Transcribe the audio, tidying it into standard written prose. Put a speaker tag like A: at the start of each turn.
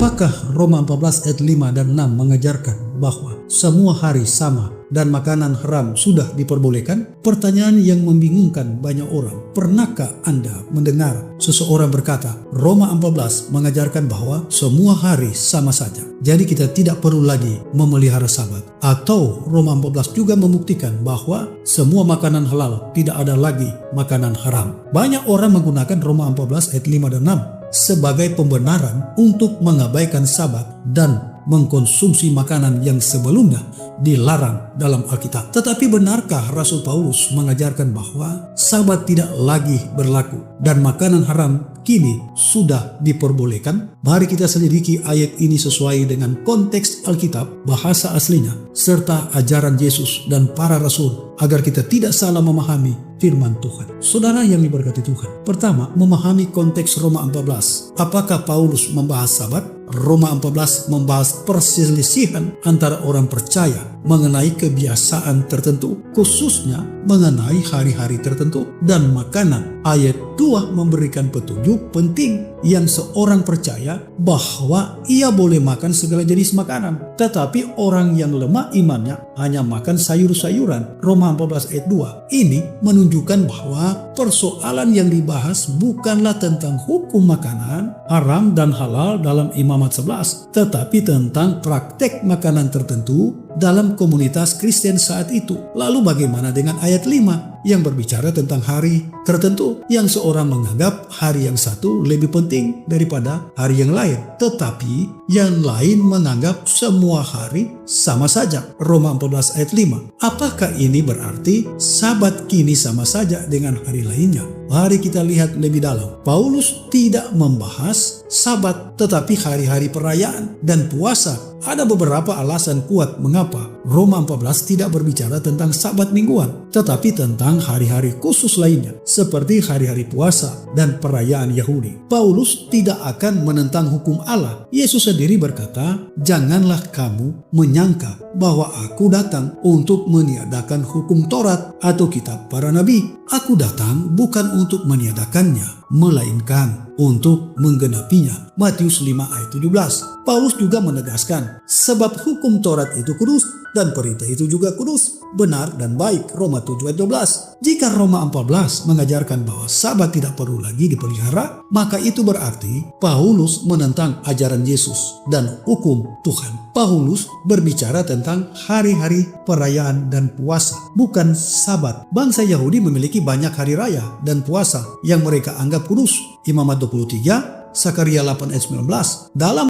A: Apakah Roma 14 ayat 5 dan 6 mengajarkan bahwa semua hari sama dan makanan haram sudah diperbolehkan? Pertanyaan yang membingungkan banyak orang. Pernahkah Anda mendengar seseorang berkata, Roma 14 mengajarkan bahwa semua hari sama saja, jadi kita tidak perlu lagi memelihara Sabat? Atau Roma 14 juga membuktikan bahwa semua makanan halal, tidak ada lagi makanan haram? Banyak orang menggunakan Roma 14 ayat 5 dan 6 sebagai pembenaran untuk mengabaikan Sabat dan mengkonsumsi makanan yang sebelumnya dilarang dalam Alkitab. Tetapi benarkah Rasul Paulus mengajarkan bahwa Sabat tidak lagi berlaku dan makanan haram kini sudah diperbolehkan? Mari kita selidiki ayat ini sesuai dengan konteks Alkitab, bahasa aslinya, serta ajaran Yesus dan para rasul, agar kita tidak salah memahami firman Tuhan. Saudara yang diberkati Tuhan, pertama, memahami konteks Roma 14. Apakah Paulus membahas Sabat? Roma 14 membahas perselisihan antara orang percaya mengenai kebiasaan tertentu, khususnya mengenai hari-hari tertentu dan makanan. Ayat 2 memberikan petunjuk penting yang seorang percaya bahwa ia boleh makan segala jenis makanan, tetapi orang yang lemah imannya hanya makan sayur-sayuran. Roma 14 ayat 2 ini menunjukkan bahwa persoalan yang dibahas bukanlah tentang hukum makanan haram dan halal dalam Imamat 11, tetapi tentang praktek makanan tertentu dalam komunitas Kristen saat itu. Lalu bagaimana dengan ayat 5 yang berbicara tentang hari tertentu yang seorang menganggap hari yang satu lebih penting daripada hari yang lain, tetapi yang lain menganggap semua hari sama saja? Roma 14 ayat 5. Apakah ini berarti Sabat kini sama saja dengan hari lainnya? Mari kita lihat lebih dalam. Paulus tidak membahas Sabat, tetapi hari-hari perayaan dan puasa. Ada beberapa alasan kuat mengapa Roma 14 tidak berbicara tentang Sabat mingguan, tetapi tentang hari-hari khusus lainnya, seperti hari-hari puasa dan perayaan Yahudi. Paulus tidak akan menentang hukum Allah. Yesus sendiri berkata, janganlah kamu menyangka bahwa aku datang untuk meniadakan hukum Taurat atau kitab para nabi. Aku datang bukan untuk meniadakannya, melainkan untuk menggenapinya. Matius 5 ayat 17. Paulus juga menegaskan, sebab hukum Taurat itu kudus dan perintah itu juga kudus, benar dan baik. Roma 7 ayat 12. Jika Roma 14 mengajarkan bahwa Sabat tidak perlu lagi dipelihara, maka itu berarti Paulus menentang ajaran Yesus dan hukum Tuhan. Paulus berbicara tentang hari-hari perayaan dan puasa, bukan Sabat. Bangsa Yahudi memiliki banyak hari raya dan puasa yang mereka anggap kudus. Imamat 23, Sakaria 8 ayat 19. Dalam